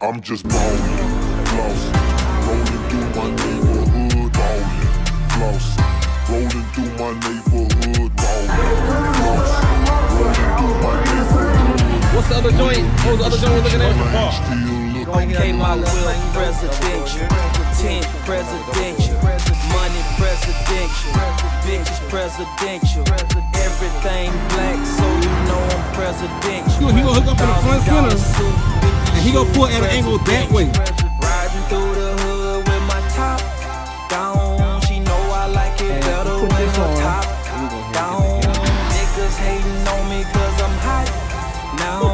I'm just ballin', flossing, rolling through my neighborhood, ballin', flossing, rolling through my neighborhood, ballin', flossing, rolling through my neighborhood. What's the other joint? What was the other joint we're looking at? Okay, my will presidential, 10 presidential, money presidential, bitches presidential, everything black, so you know I'm presidential. He gonna hook up in the front center, and he gonna pull at an angle that way. Riding through the hood with my top down, she know I like it better when the top down. Niggas hating on me cause I'm hot now.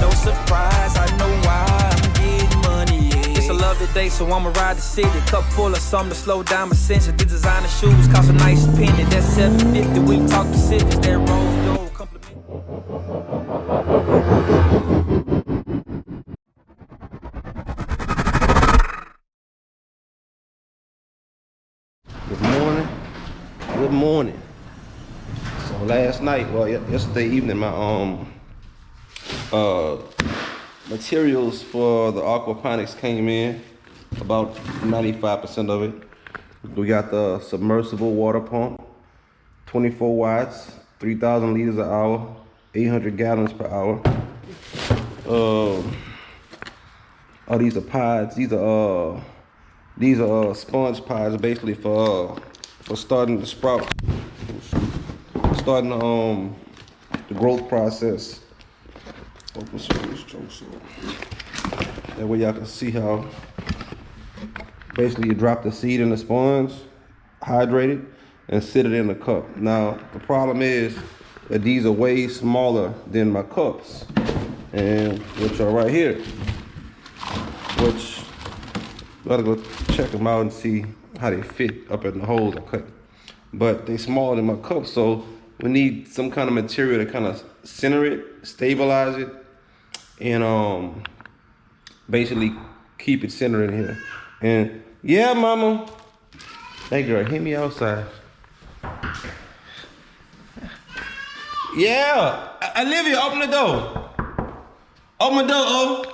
No surprise, I know why I'm getting money, yeah. It's a lovely day, so I'ma ride the city. Cup full of something to slow down my senses. These designer shoes cost a nice penny. That's $750, we talk Pacifics. That Rolls Gold compliment. Good morning. Good morning. So last night, well, yesterday evening, my materials for the aquaponics came in, about 95% of it. We got the submersible water pump, 24 watts, 3,000 liters an hour, 800 gallons per hour. Oh, these are pods. These are sponge pods, basically for starting to sprout, starting the growth process. Focus on this choke. That way y'all can see how basically you drop the seed in the sponge, hydrate it, and sit it in the cup. Now the problem is that these are way smaller than my cups, and which are right here, which you gotta go check them out and see how they fit up in the holes I cut. But they smaller than my cup, so we need some kind of material to kind of center it, stabilize it, and basically keep it centered in here. And yeah, mama, hey girl, hit me outside. Yeah, Olivia, open the door. Open the door, oh.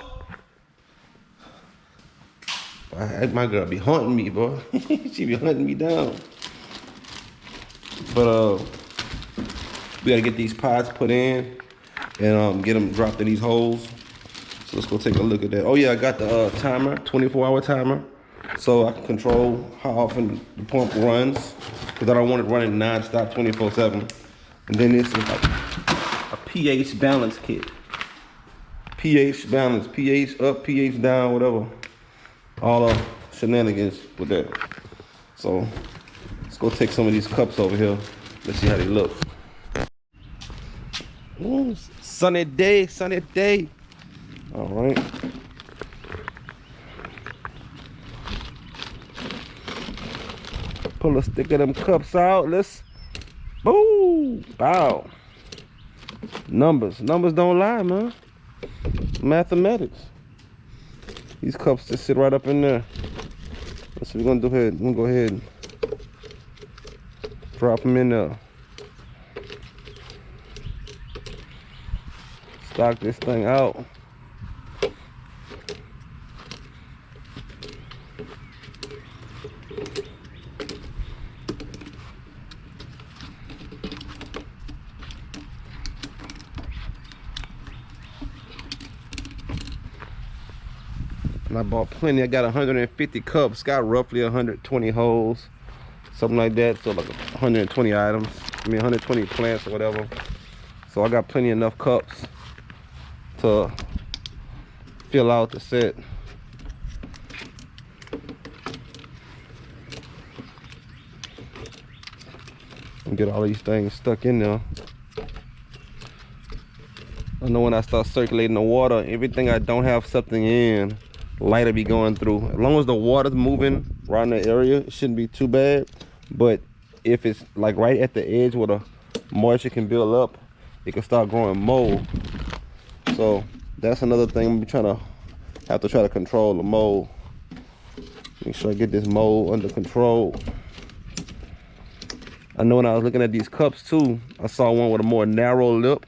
My girl be haunting me, boy. She be hunting me down. But we gotta get these pods put in and get them dropped in these holes. So let's go take a look at that. Oh yeah, I got the timer, 24-hour timer, so I can control how often the pump runs, because I don't want it running non-stop 24/7. And then this is like a pH balance kit. pH balance, pH up, pH down, whatever. All the shenanigans with that. So let's go take some of these cups over here. Let's see how they look. Ooh, sunny day, sunny day. All right. Pull a stick of them cups out. Let's, boom, bow. Numbers don't lie, man. Mathematics. These cups just sit right up in there. That's what we're gonna do here. We're gonna go ahead and drop them in there. Stock this thing out. And I bought plenty. I got 150 cups, got roughly 120 holes, something like that. So like 120 items, 120 plants or whatever. So I got plenty enough cups to fill out the set. And get all these things stuck in there. I know when I start circulating the water, everything I don't have something in, light will be going through. As long as the water's moving around the area, it shouldn't be too bad. But if it's like right at the edge where the moisture can build up, it can start growing mold. So that's another thing. I'm trying to control the mold. Make sure I get this mold under control. I know when I was looking at these cups too, I saw one with a more narrow lip.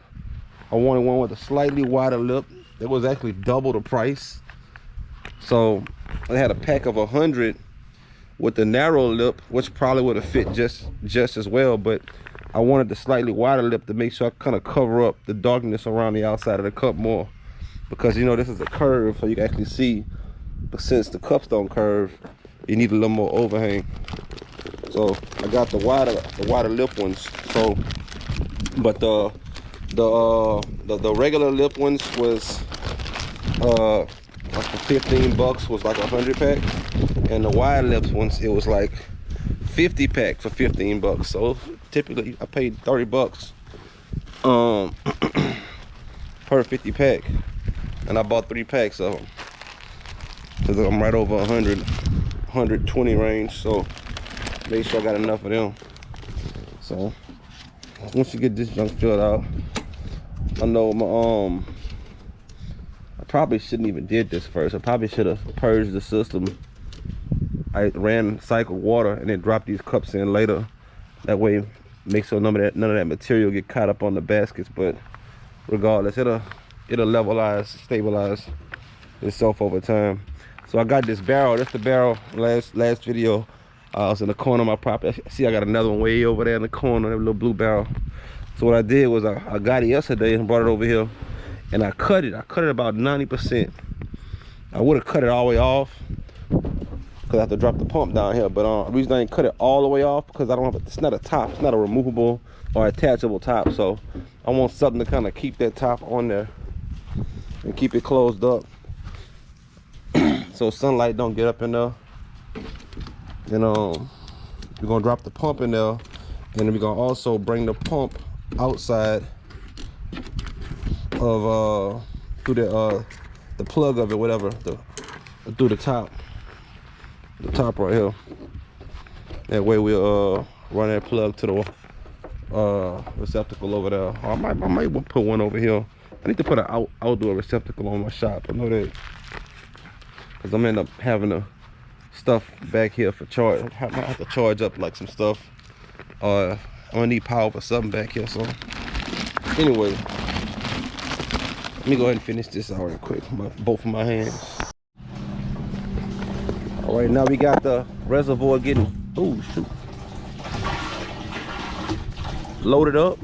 I wanted one with a slightly wider lip. It was actually double the price. So I had a pack of 100 with the narrow lip, which probably would have fit just as well, but I wanted the slightly wider lip to make sure I kind of cover up the darkness around the outside of the cup more, because you know this is a curve, so you can actually see. But since the cups don't curve, you need a little more overhang. So I got the wider lip ones. So, but the regular lip ones was like for 15 bucks, was like 100 pack, and the wide lips ones, it was like 50 pack for 15 bucks. So typically I paid 30 bucks per 50 pack, and I bought 3 packs of them because I'm right over 120 range. So make sure I got enough of them. So once you get this junk filled out, I know my I probably shouldn't even did this first. I probably should have purged the system. I ran cycled water and then dropped these cups in later. That way, make sure none of that material get caught up on the baskets. But regardless, it'll levelize, stabilize itself over time. So I got this barrel. That's the barrel. Last video, I was in the corner of my property. See, I got another one way over there in the corner, that little blue barrel. So what I did was I got it yesterday and brought it over here, and I cut it. I cut it about 90%. I would have cut it all the way off because I have to drop the pump down here. But the reason I didn't cut it all the way off because I don't have it's not a top. It's not a removable or attachable top. So I want something to kind of keep that top on there and keep it closed up so sunlight don't get up in there. And we're gonna drop the pump in there, and then we're gonna also bring the pump outside of through the plug of it, whatever, through the top right here. That way we'll run that plug to the receptacle over there. Or I might put one over here. I need to put an outdoor receptacle on my shop. I know that, because I'm end up having the stuff back here for charge. I have to charge up like some stuff. I'm gonna need power for something back here. So anyway, let me go ahead and finish this out real quick. Both of my hands. All right, now we got the reservoir getting loaded up.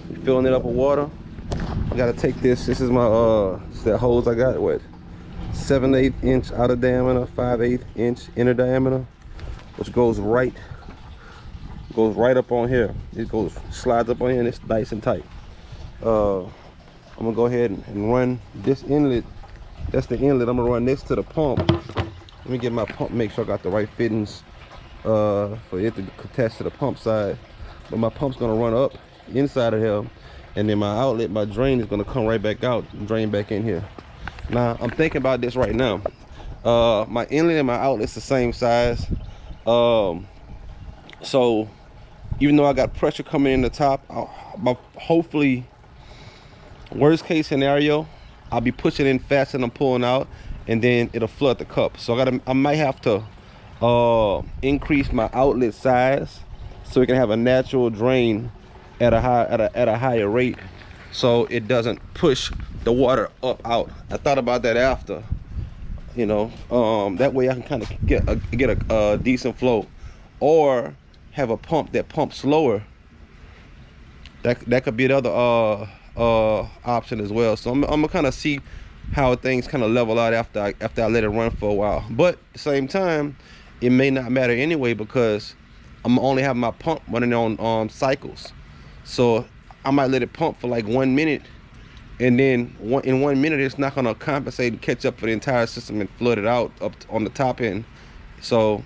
We're filling it up with water. I gotta take this. This is my it's that hose I got. What? 7/8 inch outer diameter, 5/8 inch inner diameter, which goes right up on here. It slides up on here, and it's nice and tight. I'm gonna go ahead and run this inlet. That's the inlet. I'm gonna run this to the pump. Let me get my pump, make sure I got the right fittings for it to attach to the pump side. But my pump's gonna run up inside of here, and then my outlet, my drain, is gonna come right back out and drain back in here. Now I'm thinking about this right now. My inlet and my outlet's the same size. So even though I got pressure coming in the top, hopefully, worst case scenario, I'll be pushing in faster than I'm pulling out, and then it'll flood the cup. So I might have to increase my outlet size so it can have a natural drain at a higher rate, so it doesn't push the water up out. I thought about that after, you know, that way I can kind of get a decent flow, or have a pump that pumps slower. That could be another option as well. So I'm gonna kind of see how things kind of level out after I let it run for a while. But at the same time, it may not matter anyway, because I'm only having my pump running on cycles. So I might let it pump for like 1 minute, and then in 1 minute it's not gonna compensate and catch up for the entire system and flood it out up on the top end. So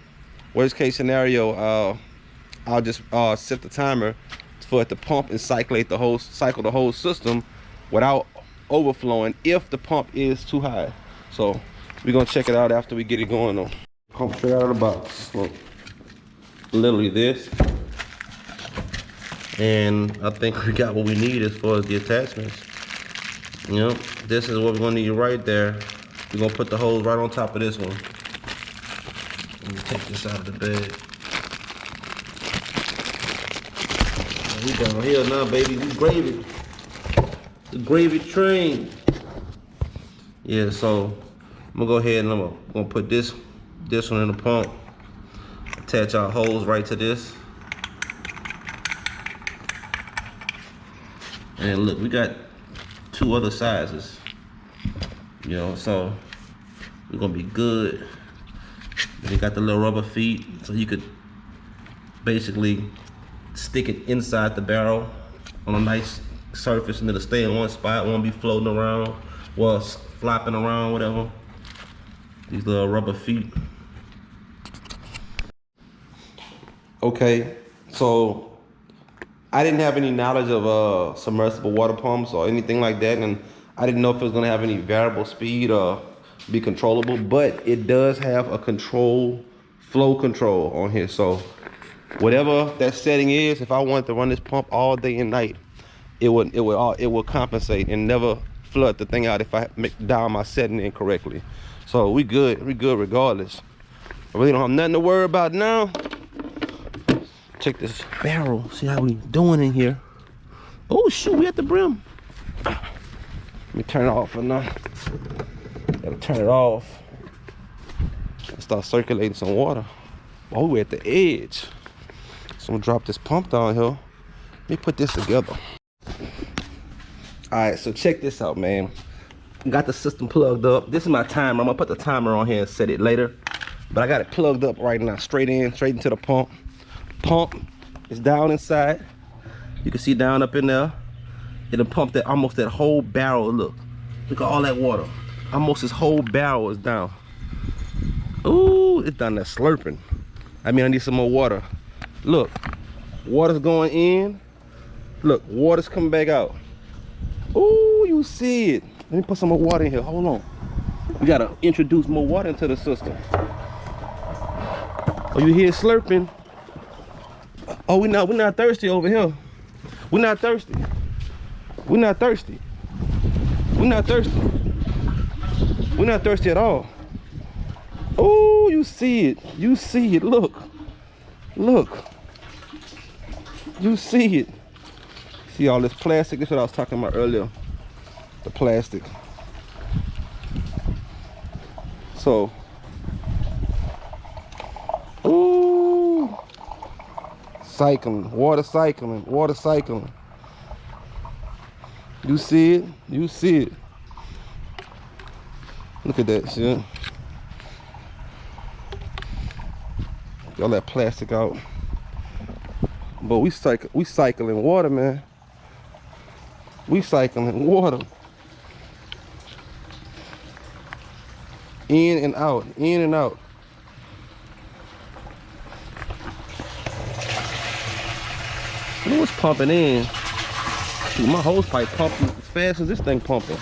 worst case scenario, I'll just set the timer for it to pump and cycle the whole system without overflowing if the pump is too high. So we're gonna check it out after we get it going though. Pump straight out of the box. Look, literally this. And I think we got what we need as far as the attachments. You know, this is what we're gonna need right there. We're gonna put the hose right on top of this one. Let me take this out of the bed. We down here now, baby. We gravy. The gravy train. Yeah, so I'm gonna go ahead and I'm gonna put this one in the pump. Attach our hose right to this. And look, we got 2 other sizes. You know, so we're gonna be good. They got the little rubber feet, so you could basically stick it inside the barrel on a nice surface, and it'll stay in one spot. Won't be floating around, well, flopping around, whatever. These little rubber feet. Okay, so I didn't have any knowledge of submersible water pumps or anything like that, and I didn't know if it was gonna have any variable speed or be controllable, but it does have a flow control on here. So whatever that setting is, if I wanted to run this pump all day and night, it will compensate and never flood the thing out if I dial my setting incorrectly. So we good regardless. I really don't have nothing to worry about now. Check this barrel, see how we doing in here. Oh shoot, we at the brim. Let me turn it off for now. Gotta turn it off. Start circulating some water. Oh, we're at the edge. So I'm gonna drop this pump down here. Let me put this together. All right, so check this out, man. Got the system plugged up. This is my timer. I'm gonna put the timer on here and set it later. But I got it plugged up right now, straight into the pump. Pump is down inside. You can see down up in there. It'll pump that almost that whole barrel. Look at all that water. Almost this whole barrel is down. Ooh, it's done that slurping. I mean, I need some more water. Look, water's going in. Look, water's coming back out. Ooh, you see it. Let me put some more water in here. Hold on. We gotta introduce more water into the system. Oh, you hear it slurping? Oh, we're not thirsty over here. We're not thirsty. We're not thirsty. We're not thirsty. We're not thirsty at all. Oh, you see it. You see it. Look. Look. You see it. See all this plastic? This is what I was talking about earlier. The plastic. So. Ooh. Cycling. Water cycling. Water cycling. You see it? You see it. Look at that shit. All that plastic out. But we cycling water, man. We cycling water. In and out, in and out. Look what's pumping in. Shoot, my hose pipe pumping as fast as this thing pumping.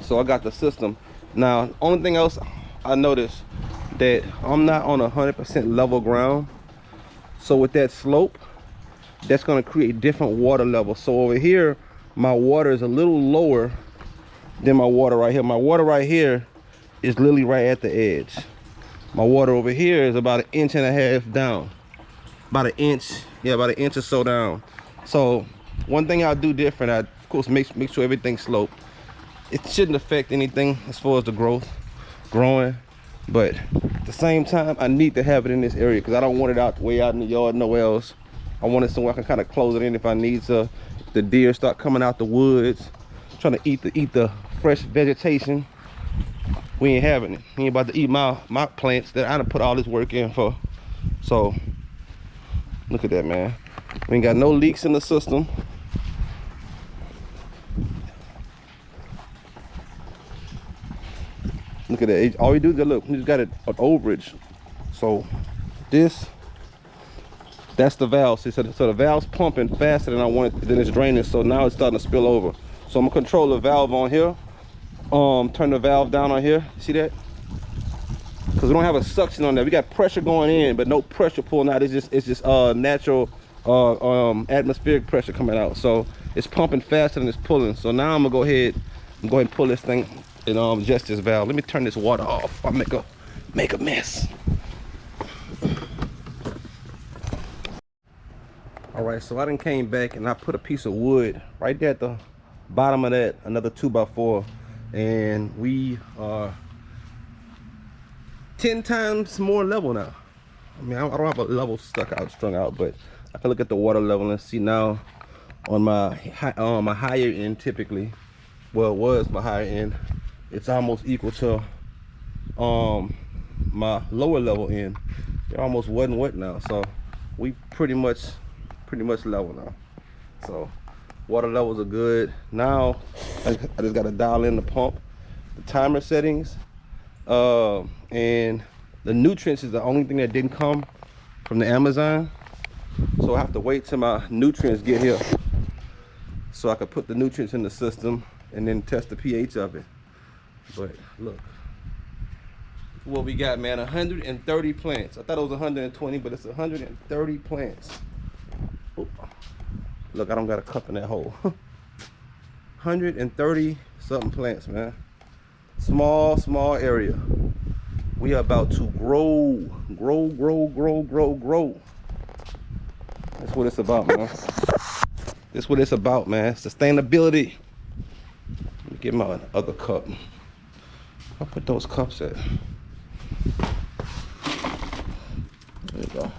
So I got the system. Now, only thing else I noticed that I'm not on 100% level ground. So with that slope, that's gonna create different water levels. So over here, my water is a little lower than my water right here. My water right here is literally right at the edge. My water over here is about 1.5 inches down. About an inch, yeah, about 1 inch or so down. So one thing I'll do different, I of course make sure everything's sloped. It shouldn't affect anything as far as the growing, but at the same time, I need to have it in this area because I don't want it out way out in the yard, nowhere else. I want it somewhere I can kind of close it in if I need to. If the deer start coming out the woods, trying to eat the fresh vegetation, we ain't having it. We ain't about to eat my plants that I done put all this work in for. So look at that, man. We ain't got no leaks in the system. Look at that. All we do is look, we just got it an overage. So that's the valve. See, so the valve's pumping faster than I want it, than it's draining. So now it's starting to spill over. So I'm gonna control the valve on here. Turn the valve down on here. See that? Because we don't have a suction on there. We got pressure going in, but no pressure pulling out. It's just natural atmospheric pressure coming out. So it's pumping faster than it's pulling. So now I'm gonna go ahead and pull this thing and adjust this valve. Let me turn this water off. I'll make a mess. All right, so I done came back and I put a piece of wood right there at the bottom of that, another 2x4, and we are 10 times more level now. I mean, I don't have a level strung out, but I can look at the water level and see now on my higher end, typically, well, it was my higher end, it's almost equal to my lower level end. They're almost wet and wet now, so we pretty much level now. So water levels are good now. I just got to dial in the pump, the timer settings, and the nutrients is the only thing that didn't come from the Amazon, so I have to wait till my nutrients get here so I can put the nutrients in the system and then test the pH of it. But look what we got, man. 130 plants. I thought it was 120, but it's 130 plants. Oop. Look, I don't got a cup in that hole. 130 something plants, man. Small area. We are about to grow. That's what it's about, man. That's what it's about, man. Sustainability. Let me get my other cup. I'll put those cups at. There you go.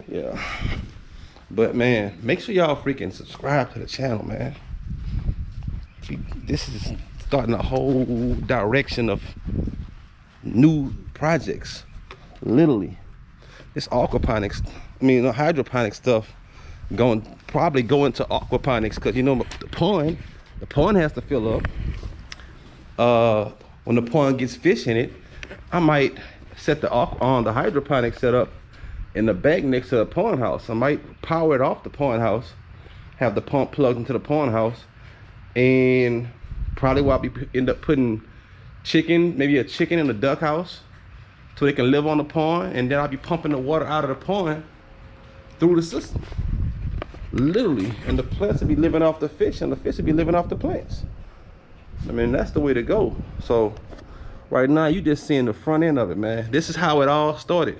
Yeah. But man, make sure y'all freaking subscribe to the channel, man. This is starting a whole direction of new projects. Literally. This aquaponics, I mean, the hydroponic stuff probably going to aquaponics, because you know the pond has to fill up. When the pond gets fish in it, I might set the hydroponic setup in the back next to the pond house. I might power it off the pond house, have the pump plugged into the pond house, and probably will end up putting maybe a chicken in the duck house so they can live on the pond, and then I'll be pumping the water out of the pond through the system. Literally, and the plants will be living off the fish, and the fish will be living off the plants. I mean, that's the way to go. So right now, you just seeing the front end of it, man. This is how it all started.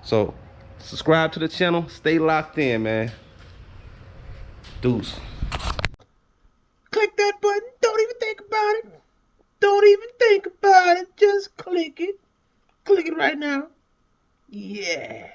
So subscribe to the channel, stay locked in, man. Deuce. Click that button. Don't even think about it. Don't even think about it. Just click it. Click it right now. Yeah.